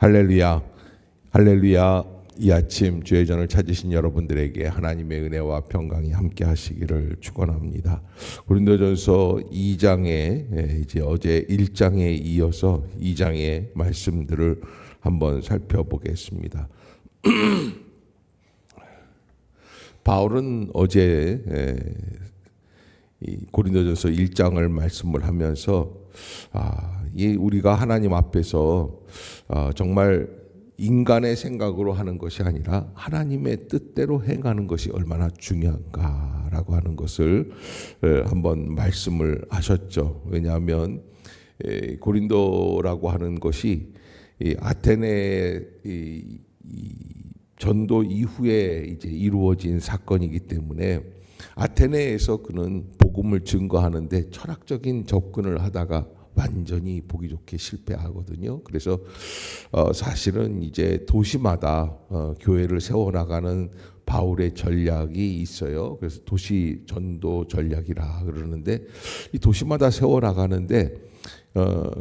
할렐루야, 할렐루야. 이 아침 주의 전을 찾으신 여러분들에게 하나님의 은혜와 평강이 함께 하시기를 축원합니다. 고린도전서 2장에 이제 어제 1장에 이어서 2장의 말씀들을 한번 살펴보겠습니다. 바울은 어제 고린도전서 1장을 말씀을 하면서 우리가 하나님 앞에서 정말 인간의 생각으로 하는 것이 아니라 하나님의 뜻대로 행하는 것이 얼마나 중요한가라고 하는 것을 한번 말씀을 하셨죠. 왜냐하면 고린도라고 하는 것이 아테네 전도 이후에 이제 이루어진 사건이기 때문에 아테네에서 그는 복음을 증거하는데 철학적인 접근을 하다가 완전히 보기 좋게 실패하거든요. 그래서 사실은 이제 도시마다 교회를 세워나가는 바울의 전략이 있어요. 그래서 도시 전도 전략이라 그러는데 이 도시마다 세워나가는데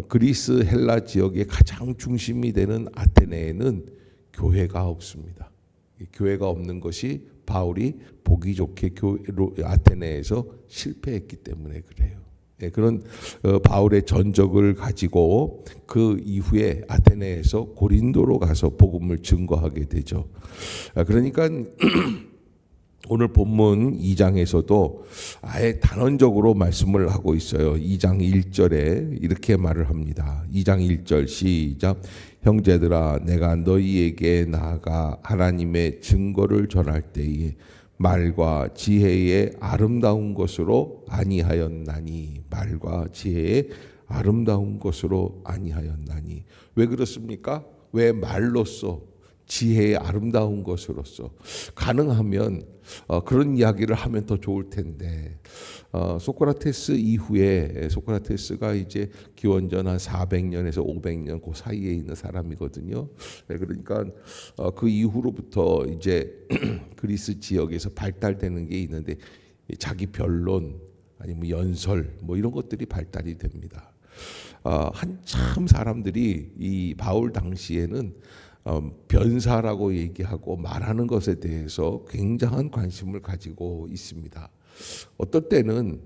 그리스 헬라 지역의 가장 중심이 되는 아테네에는 교회가 없습니다. 교회가 없는 것이 바울이 보기 좋게 아테네에서 실패했기 때문에 그래요. 그런 바울의 전적을 가지고 그 이후에 아테네에서 고린도로 가서 복음을 증거하게 되죠. 그러니까 오늘 본문 2장에서도 아예 단언적으로 말씀을 하고 있어요. 2장 1절에 이렇게 말을 합니다. 2장 1절 시작. 형제들아, 내가 너희에게 나아가 하나님의 증거를 전할 때에 말과 지혜의 아름다운 것으로 아니하였나니. 말과 지혜의 아름다운 것으로 아니하였나니. 왜 그렇습니까? 왜 말로써 지혜의 아름다운 것으로서 가능하면 그런 이야기를 하면 더 좋을 텐데 소크라테스 이후에 소크라테스가 이제 기원전 한 400년에서 500년 그 사이에 있는 사람이거든요. 그러니까 그 이후로부터 이제 그리스 지역에서 발달되는 게 있는데 자기 변론 아니면 연설 뭐 이런 것들이 발달이 됩니다. 한참 사람들이 이 바울 당시에는 변사라고 얘기하고 말하는 것에 대해서 굉장한 관심을 가지고 있습니다. 어떨 때는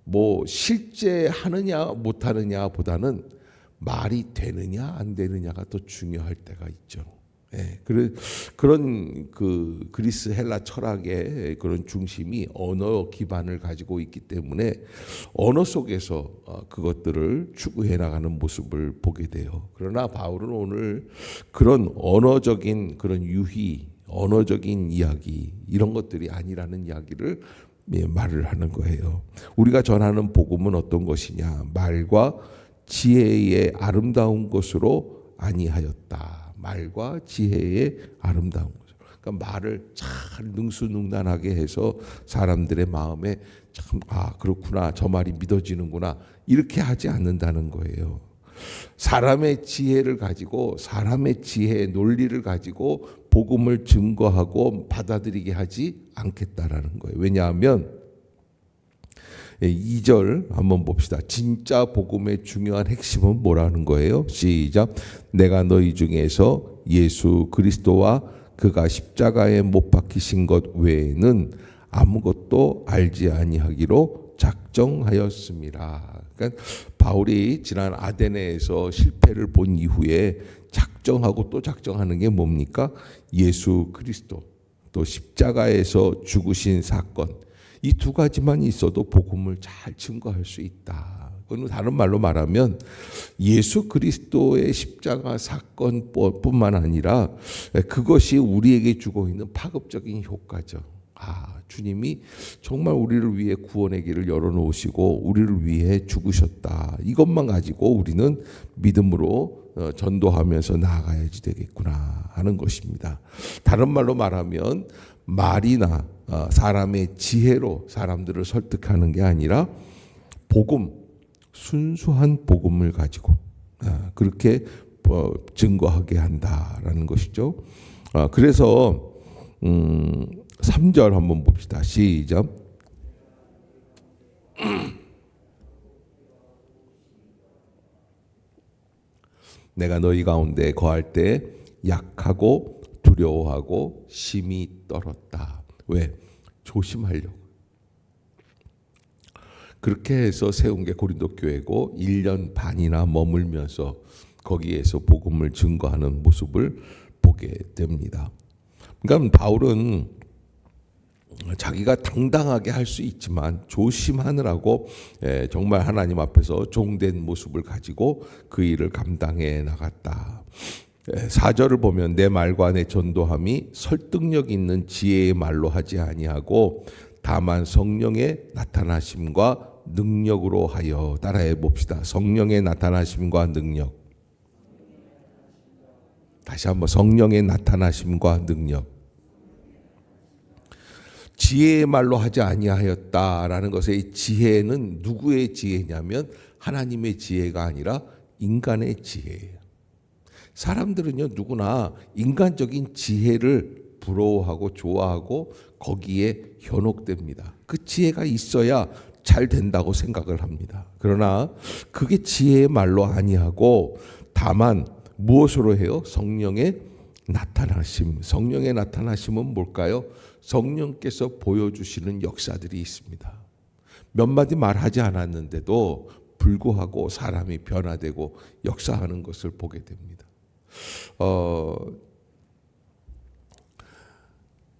뭐 실제 하느냐 못하느냐 보다는 말이 되느냐 안 되느냐가 더 중요할 때가 있죠. 그런 그 그리스 헬라 철학의 그런 중심이 언어 기반을 가지고 있기 때문에 언어 속에서 그것들을 추구해 나가는 모습을 보게 돼요. 그러나 바울은 오늘 그런 언어적인 그런 유희, 언어적인 이야기 이런 것들이 아니라는 이야기를 말을 하는 거예요. 우리가 전하는 복음은 어떤 것이냐? 말과 지혜의 아름다운 것으로 아니하였다. 말과 지혜의 아름다운 거죠. 그러니까 말을 잘 능수능란하게 해서 사람들의 마음에 참 그렇구나, 저 말이 믿어지는구나 이렇게 하지 않는다는 거예요. 사람의 지혜를 가지고 사람의 지혜의 논리를 가지고 복음을 증거하고 받아들이게 하지 않겠다라는 거예요. 왜냐하면 2절 한번 봅시다. 진짜 복음의 중요한 핵심은 뭐라는 거예요? 시작. 내가 너희 중에서 예수 그리스도와 그가 십자가에 못 박히신 것 외에는 아무것도 알지 아니하기로 작정하였습니다. 그러니까 바울이 지난 아테네에서 실패를 본 이후에 작정하고 또 작정하는 게 뭡니까? 예수 그리스도 또 십자가에서 죽으신 사건 이 두 가지만 있어도 복음을 잘 증거할 수 있다. 다른 말로 말하면 예수 그리스도의 십자가 사건뿐만 아니라 그것이 우리에게 주고 있는 파급적인 효과죠. 주님이 정말 우리를 위해 구원의 길을 열어놓으시고 우리를 위해 죽으셨다. 이것만 가지고 우리는 믿음으로 전도하면서 나아가야지 되겠구나 하는 것입니다. 다른 말로 말하면 말이나 사람의 지혜로 사람들을 설득하는 게 아니라 복음, 순수한 복음을 가지고 그렇게 증거하게 한다라는 것이죠. 그래서 3절 한번 봅시다. 시작. 내가 너희 가운데 거할 때 약하고 두려워하고 심히 떨었다. 왜? 조심하려고. 그렇게 해서 세운 게 고린도 교회고 1년 반이나 머물면서 거기에서 복음을 증거하는 모습을 보게 됩니다. 그러니까 바울은 자기가 당당하게 할 수 있지만 조심하느라고 정말 하나님 앞에서 종된 모습을 가지고 그 일을 감당해 나갔다. 4절을 보면 내 말과 내 전도함이 설득력 있는 지혜의 말로 하지 아니하고 다만 성령의 나타나심과 능력으로 하여. 따라해 봅시다. 성령의 나타나심과 능력. 다시 한번 성령의 나타나심과 능력. 지혜의 말로 하지 아니하였다라는 것의 지혜는 누구의 지혜냐면 하나님의 지혜가 아니라 인간의 지혜예요. 사람들은요 누구나 인간적인 지혜를 부러워하고 좋아하고 거기에 현혹됩니다. 그 지혜가 있어야 잘 된다고 생각을 합니다. 그러나 그게 지혜의 말로 아니하고 다만 무엇으로 해요? 성령의 나타나심. 성령의 나타나심은 뭘까요? 성령께서 보여주시는 역사들이 있습니다. 몇 마디 말하지 않았는데도 불구하고 사람이 변화되고 역사하는 것을 보게 됩니다.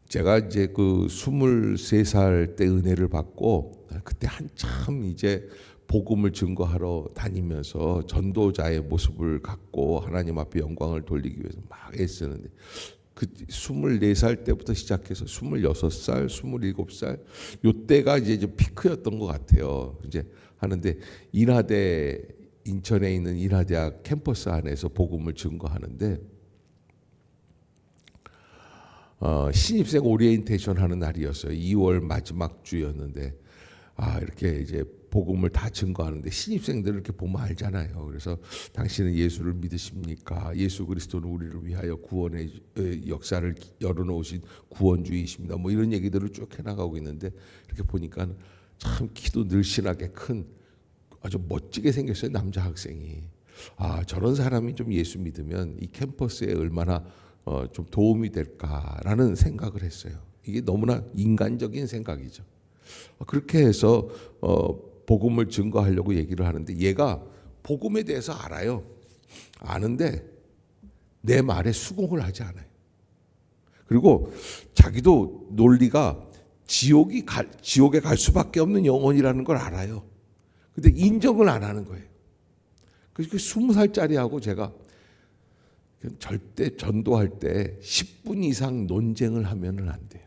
제가 이제 그 23살 때 은혜를 받고 그때 한참 이제 복음을 증거하러 다니면서 전도자의 모습을 갖고 하나님 앞에 영광을 돌리기 위해서 막 애쓰는데 그 24살 때부터 시작해서 26살, 27살 요때가 이제 좀 피크였던 것 같아요. 이제 하는데 인하대 인천에 있는 인하대학 캠퍼스 안에서 복음을 증거하는데 신입생 오리엔테이션 하는 날이었어요. 2월 마지막 주였는데 이렇게 이제 복음을 다 증거하는데 신입생들을 이렇게 보면 알잖아요. 그래서 당신은 예수를 믿으십니까? 예수 그리스도는 우리를 위하여 구원의 역사를 열어놓으신 구원주이십니다. 뭐 이런 얘기들을 쭉 해나가고 있는데 이렇게 보니까 참 키도 늘씬하게 큰 아주 멋지게 생겼어요. 남자 학생이. 저런 사람이 좀 예수 믿으면 이 캠퍼스에 얼마나 좀 도움이 될까라는 생각을 했어요. 이게 너무나 인간적인 생각이죠. 그렇게 해서 복음을 증거하려고 얘기를 하는데 얘가 복음에 대해서 알아요. 아는데 내 말에 수긍을 하지 않아요. 그리고 자기도 논리가 지옥에 갈 수밖에 없는 영혼이라는 걸 알아요. 근데 인정을 안 하는 거예요. 그래서 20살짜리하고 제가 절대 전도할 때 10분 이상 논쟁을 하면은 안 돼요.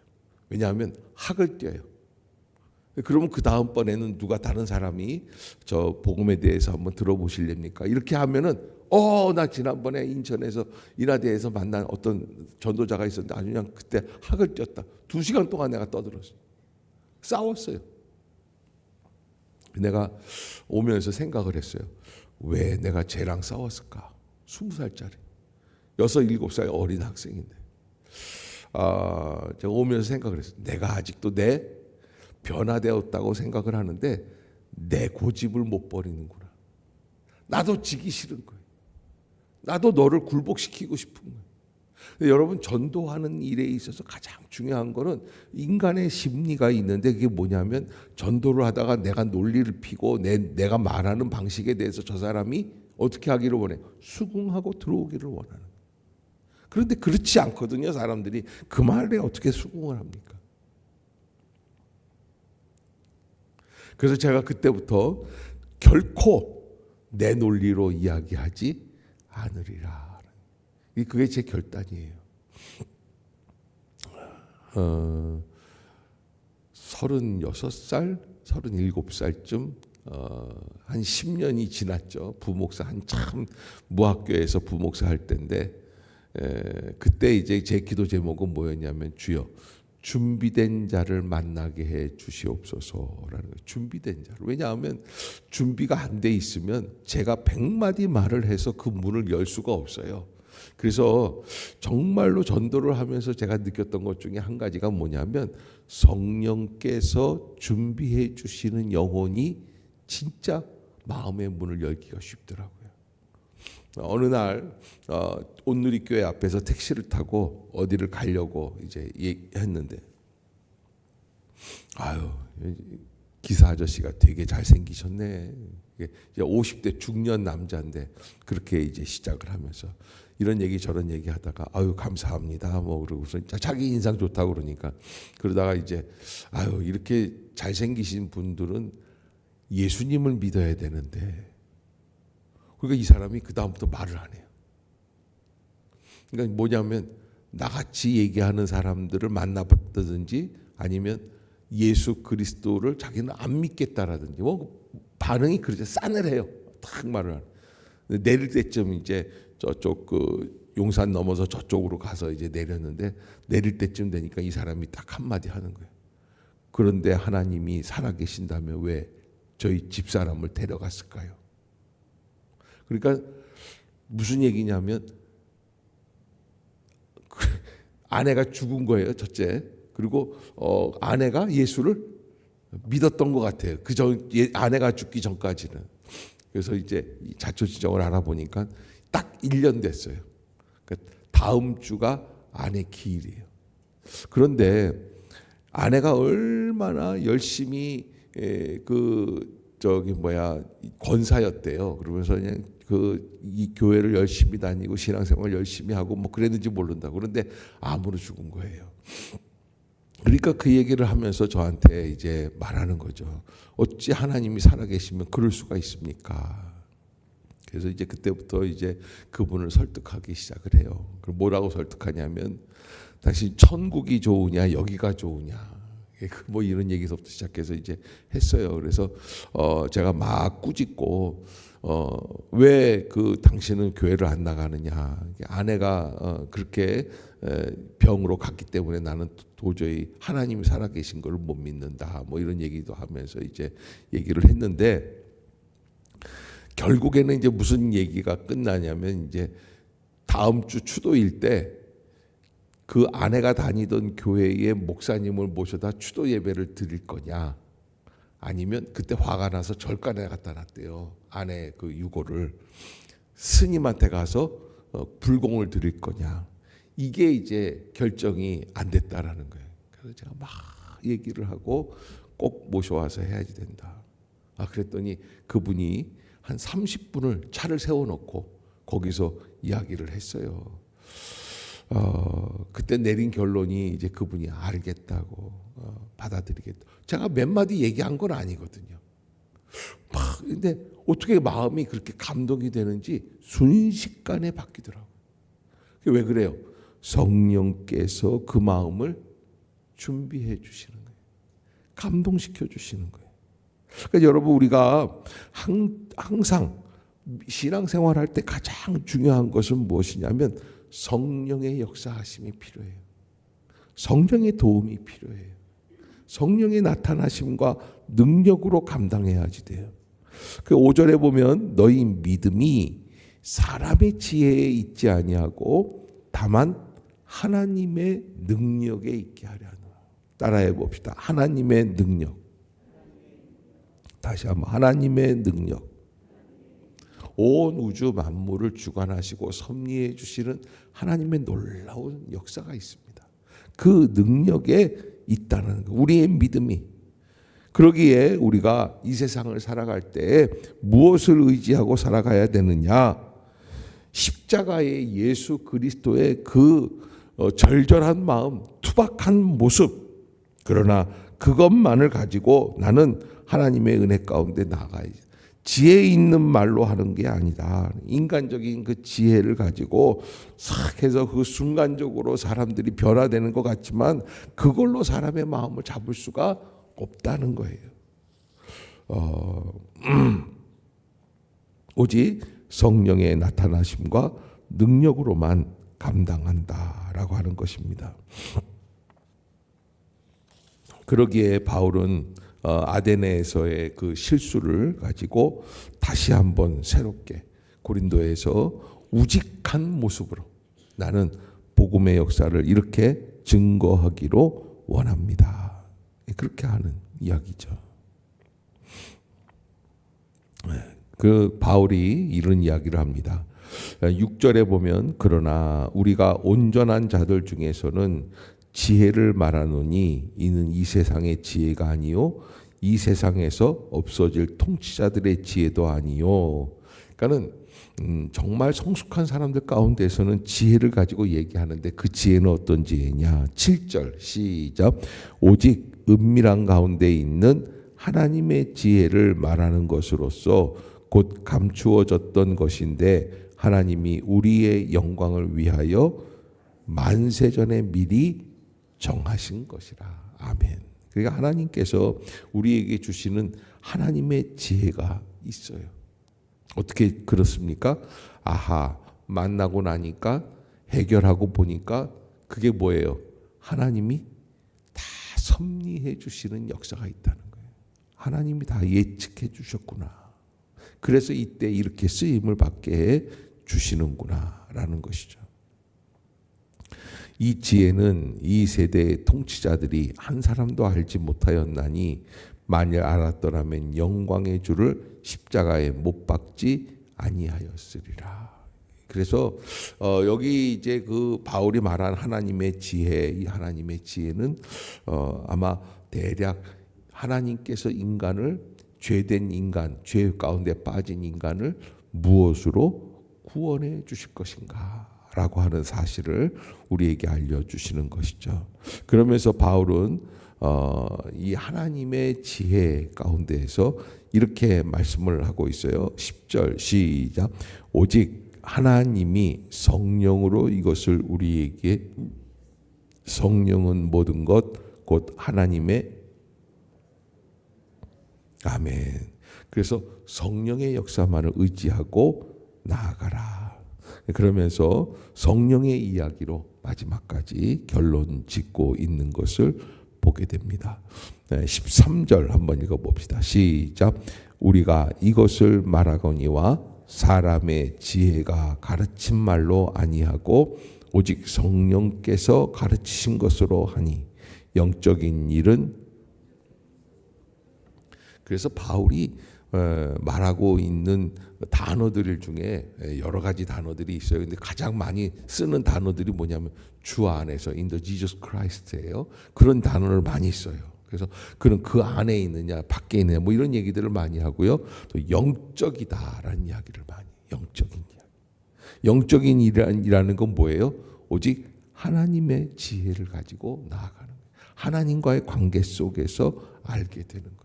왜냐하면 학을 띄어요. 그러면 그 다음번에는 누가 다른 사람이 저 복음에 대해서 한번 들어보실랍니까? 이렇게 하면은 나 지난번에 인천에서 인하대에서 만난 어떤 전도자가 있었는데 아주 그냥 그때 학을 띄었다. 2시간 동안 내가 떠들었어요. 싸웠어요. 내가 오면서 생각을 했어요. 왜 내가 쟤랑 싸웠을까? 20살짜리 6, 7살 어린 학생인데 제가 오면서 생각을 했어요. 내가 아직도 내 변화되었다고 생각을 하는데 내 고집을 못 버리는구나. 나도 지기 싫은 거예요. 나도 너를 굴복시키고 싶은 거예요. 여러분 전도하는 일에 있어서 가장 중요한 거는 인간의 심리가 있는데 그게 뭐냐면 전도를 하다가 내가 논리를 피고 내가 말하는 방식에 대해서 저 사람이 어떻게 하기를 원해? 수긍하고 들어오기를 원하는. 그런데 그렇지 않거든요. 사람들이 그 말에 어떻게 수긍을 합니까? 그래서 제가 그때부터 결코 내 논리로 이야기하지 않으리라. 그게 제 결단이에요. 36살, 37살쯤 한 10년이 지났죠. 부목사 한참 무학교에서 부목사 할 때인데 그때 이제 제 기도 제목은 뭐였냐면 주여 준비된 자를 만나게 해 주시옵소서라는 거예요. 준비된 자를. 왜냐하면 준비가 안 돼 있으면 제가 100마디 말을 해서 그 문을 열 수가 없어요. 그래서 정말로 전도를 하면서 제가 느꼈던 것 중에 한 가지가 뭐냐면 성령께서 준비해 주시는 영혼이 진짜 마음의 문을 열기가 쉽더라고요. 어느 날 온누리교회 앞에서 택시를 타고 어디를 가려고 이제 했는데, 아유, 기사 아저씨가 되게 잘생기셨네. 이제 50대 중년 남자인데 그렇게 이제 시작을 하면서 이런 얘기 저런 얘기 하다가 아유 감사합니다 뭐 그러고서 자기 인상 좋다고 그러다가 이제 아유 이렇게 잘생기신 분들은 예수님을 믿어야 되는데, 그러니까 이 사람이 그 다음부터 말을 안 해요. 그러니까 뭐냐면 나같이 얘기하는 사람들을 만나봤다든지 아니면 예수 그리스도를 자기는 안 믿겠다라든지 뭐 반응이 그러죠. 싸늘해요. 딱 말을 하는. 내릴 때쯤 이제 저쪽 그 용산 넘어서 저쪽으로 가서 이제 내렸는데, 내릴 때쯤 되니까 이 사람이 딱 한마디 하는 거예요. 그런데 하나님이 살아계신다면 왜 저희 집사람을 데려갔을까요? 그러니까 무슨 얘기냐면 아내가 죽은 거예요, 첫째. 그리고 아내가 예수를 믿었던 것 같아요. 아내가 죽기 전까지는. 그래서 이제 자초지종을 알아보니까 딱 1년 됐어요. 그러니까 다음 주가 아내 기일이에요. 그런데 아내가 얼마나 열심히 권사였대요. 그러면서 그냥 이 교회를 열심히 다니고 신앙생활 열심히 하고 뭐 그랬는지 모른다. 그런데 암으로 죽은 거예요. 그러니까 그 얘기를 하면서 저한테 이제 말하는 거죠. 어찌 하나님이 살아계시면 그럴 수가 있습니까? 그래서 이제 그때부터 이제 그분을 설득하기 시작을 해요. 그럼 뭐라고 설득하냐면 당신 천국이 좋으냐 여기가 좋으냐 뭐 이런 얘기서부터 시작해서 이제 했어요. 그래서 제가 막 꾸짖고 왜 당신은 교회를 안 나가느냐. 아내가 그렇게 병으로 갔기 때문에 나는 도저히 하나님이 살아계신 걸 못 믿는다. 뭐 이런 얘기도 하면서 이제 얘기를 했는데, 결국에는 이제 무슨 얘기가 끝나냐면 이제 다음 주 추도일 때 그 아내가 다니던 교회의 목사님을 모셔다 추도 예배를 드릴 거냐, 아니면 그때 화가 나서 절간에 갖다 놨대요. 아내 그 유고를 스님한테 가서 불공을 드릴 거냐. 이게 이제 결정이 안 됐다라는 거예요. 그래서 제가 막 얘기를 하고 꼭 모셔와서 해야지 된다. 그랬더니 그분이 한 30분을 차를 세워놓고 거기서 이야기를 했어요. 그때 내린 결론이 이제 그분이 알겠다고 받아들이겠다. 제가 몇 마디 얘기한 건 아니거든요. 근데 어떻게 마음이 그렇게 감동이 되는지 순식간에 바뀌더라고요. 왜 그래요? 성령께서 그 마음을 준비해 주시는 거예요. 감동시켜 주시는 거예요. 그러니까 여러분, 우리가 항상 신앙생활할 때 가장 중요한 것은 무엇이냐면 성령의 역사하심이 필요해요. 성령의 도움이 필요해요. 성령의 나타나심과 능력으로 감당해야지 돼요. 그 5절에 보면 너희 믿음이 사람의 지혜에 있지 아니하고 다만 하나님의 능력에 있게 하려 하노라. 따라해 봅시다. 하나님의 능력. 다시 한번 하나님의 능력. 온 우주 만물을 주관하시고 섭리해 주시는 하나님의 놀라운 역사가 있습니다. 그 능력에 있다는 거. 우리의 믿음이. 그러기에 우리가 이 세상을 살아갈 때 무엇을 의지하고 살아가야 되느냐? 십자가의 예수 그리스도의 그 절절한 마음, 투박한 모습. 그러나 그것만을 가지고 나는 하나님의 은혜 가운데 나가야지. 지혜 있는 말로 하는 게 아니다. 인간적인 그 지혜를 가지고 싹 해서 그 순간적으로 사람들이 변화되는 것 같지만 그걸로 사람의 마음을 잡을 수가 없다는 거예요. 오직 성령의 나타나심과 능력으로만 감당한다라고 하는 것입니다. 그러기에 바울은 아데네에서의 그 실수를 가지고 다시 한번 새롭게 고린도에서 우직한 모습으로 나는 복음의 역사를 이렇게 증거하기로 원합니다. 그렇게 하는 이야기죠. 그 바울이 이런 이야기를 합니다. 6절에 보면 그러나 우리가 온전한 자들 중에서는 지혜를 말하노니 이는 이 세상의 지혜가 아니요 이 세상에서 없어질 통치자들의 지혜도 아니요. 그러니까는 정말 성숙한 사람들 가운데서는 지혜를 가지고 얘기하는데 그 지혜는 어떤 지혜냐? 7절 시작. 오직 은밀한 가운데 있는 하나님의 지혜를 말하는 것으로서 곧 감추어졌던 것인데 하나님이 우리의 영광을 위하여 만세전에 미리 정하신 것이라. 아멘. 그러니까 하나님께서 우리에게 주시는 하나님의 지혜가 있어요. 어떻게 그렇습니까? 아하, 만나고 나니까 해결하고 보니까 그게 뭐예요? 하나님이 다 섭리해 주시는 역사가 있다는 거예요. 하나님이 다 예측해 주셨구나. 그래서 이때 이렇게 쓰임을 받게 해 주시는구나 라는 것이죠. 이 지혜는 이 세대의 통치자들이 한 사람도 알지 못하였나니 만일 알았더라면 영광의 주를 십자가에 못 박지 아니하였으리라. 그래서 여기 이제 그 바울이 말한 하나님의 지혜, 이 하나님의 지혜는 아마 대략 하나님께서 인간을 죄된 인간, 죄 가운데 빠진 인간을 무엇으로 구원해 주실 것인가? 라고 하는 사실을 우리에게 알려주시는 것이죠. 그러면서 바울은 이 하나님의 지혜 가운데에서 이렇게 말씀을 하고 있어요. 10절 시작. 오직 하나님이 성령으로 이것을 우리에게, 성령은 모든 것 곧 하나님의, 아멘. 그래서 성령의 역사만을 의지하고 나아가라. 그러면서 성령의 이야기로 마지막까지 결론 짓고 있는 것을 보게 됩니다. 13절 한번 읽어봅시다. 시작. 우리가 이것을 말하거니와 사람의 지혜가 가르친 말로 아니하고 오직 성령께서 가르치신 것으로 하니 영적인 일은, 그래서 바울이 말하고 있는 단어들 중에 여러 가지 단어들이 있어요. 근데 가장 많이 쓰는 단어들이 뭐냐면 주 안에서 in the Jesus Christ예요. 그런 단어를 많이 써요. 그래서 그는 그 안에 있느냐 밖에 있느냐 뭐 이런 얘기들을 많이 하고요. 또 영적이다라는 이야기를 많이, 영적인 이야기. 영적인 일이라는 건 뭐예요? 오직 하나님의 지혜를 가지고 나아가는 거예요. 하나님과의 관계 속에서 알게 되는 거예요.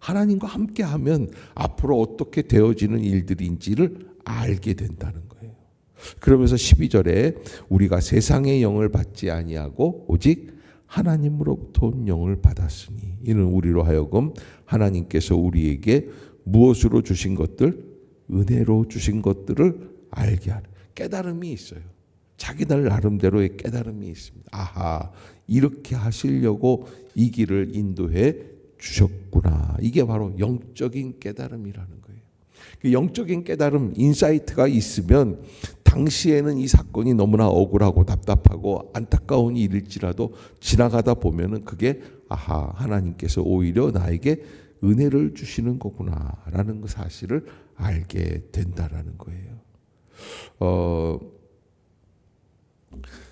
하나님과 함께하면 앞으로 어떻게 되어지는 일들인지를 알게 된다는 거예요. 그러면서 12절에 우리가 세상의 영을 받지 아니하고 오직 하나님으로부터 온 영을 받았으니 이는 우리로 하여금 하나님께서 우리에게 무엇으로 주신 것들, 은혜로 주신 것들을 알게 하는 깨달음이 있어요. 자기들 나름대로의 깨달음이 있습니다. 아하, 이렇게 하시려고 이 길을 인도해 주셨구나. 이게 바로 영적인 깨달음이라는 거예요. 그 영적인 깨달음, 인사이트가 있으면 당시에는 이 사건이 너무나 억울하고 답답하고 안타까운 일일지라도 지나가다 보면은 그게 아하, 하나님께서 오히려 나에게 은혜를 주시는 거구나라는 그 사실을 알게 된다라는 거예요.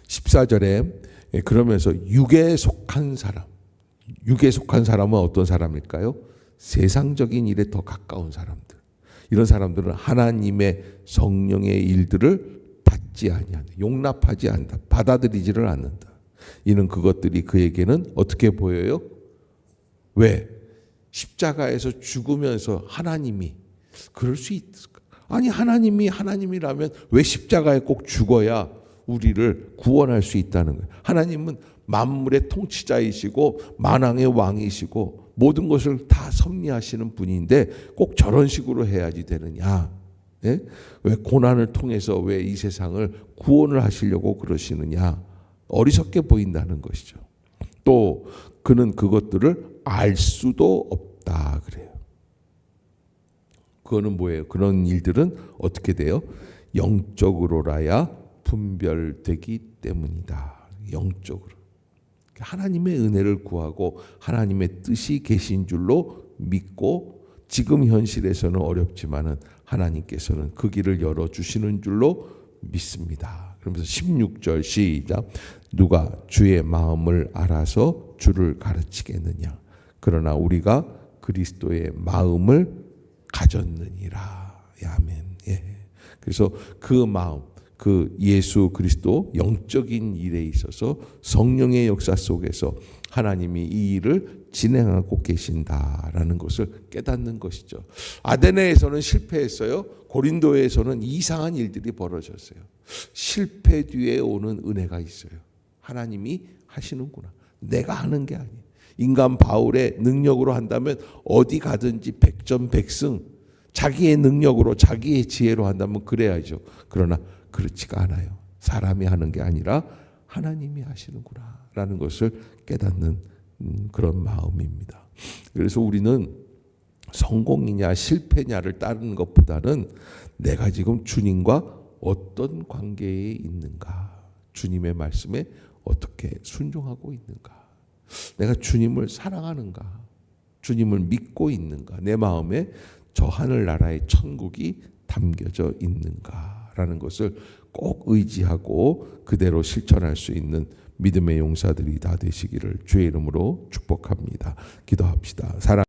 14절에 그러면서 육에 속한 사람, 육에 속한 사람은 어떤 사람일까요? 세상적인 일에 더 가까운 사람들. 이런 사람들은 하나님의 성령의 일들을 받지 아니한다. 용납하지 않는다. 받아들이지를 않는다. 이는 그것들이 그에게는 어떻게 보여요? 왜? 십자가에서 죽으면서 하나님이 그럴 수 있을까? 아니 하나님이 하나님이라면 왜 십자가에 꼭 죽어야 우리를 구원할 수 있다는 거예요. 하나님은 만물의 통치자이시고 만왕의 왕이시고 모든 것을 다 섭리하시는 분인데 꼭 저런 식으로 해야지 되느냐? 예? 왜 고난을 통해서 왜 이 세상을 구원을 하시려고 그러시느냐? 어리석게 보인다는 것이죠. 또 그는 그것들을 알 수도 없다 그래요. 그거는 뭐예요? 그런 일들은 어떻게 돼요? 영적으로라야 분별되기 때문이다. 영적으로. 하나님의 은혜를 구하고 하나님의 뜻이 계신 줄로 믿고 지금 현실에서는 어렵지만은 하나님께서는 그 길을 열어주시는 줄로 믿습니다. 그러면서 16절 시작. 누가 주의 마음을 알아서 주를 가르치겠느냐. 그러나 우리가 그리스도의 마음을 가졌느니라. 아멘. 예. 그래서 그 마음, 그 예수 그리스도 영적인 일에 있어서 성령의 역사 속에서 하나님이 이 일을 진행하고 계신다라는 것을 깨닫는 것이죠. 아데네에서는 실패했어요. 고린도에서는 이상한 일들이 벌어졌어요. 실패 뒤에 오는 은혜가 있어요. 하나님이 하시는구나. 내가 하는 게 아니에요. 인간 바울의 능력으로 한다면 어디 가든지 백전백승, 자기의 능력으로 자기의 지혜로 한다면 그래야죠. 그러나 그렇지가 않아요. 사람이 하는 게 아니라 하나님이 하시는구나 라는 것을 깨닫는 그런 마음입니다. 그래서 우리는 성공이냐 실패냐를 따르는 것보다는 내가 지금 주님과 어떤 관계에 있는가, 주님의 말씀에 어떻게 순종하고 있는가, 내가 주님을 사랑하는가, 주님을 믿고 있는가, 내 마음에 저 하늘나라의 천국이 담겨져 있는가라는 것을 꼭 의지하고 그대로 실천할 수 있는 믿음의 용사들이 다 되시기를 주의 이름으로 축복합니다. 기도합시다.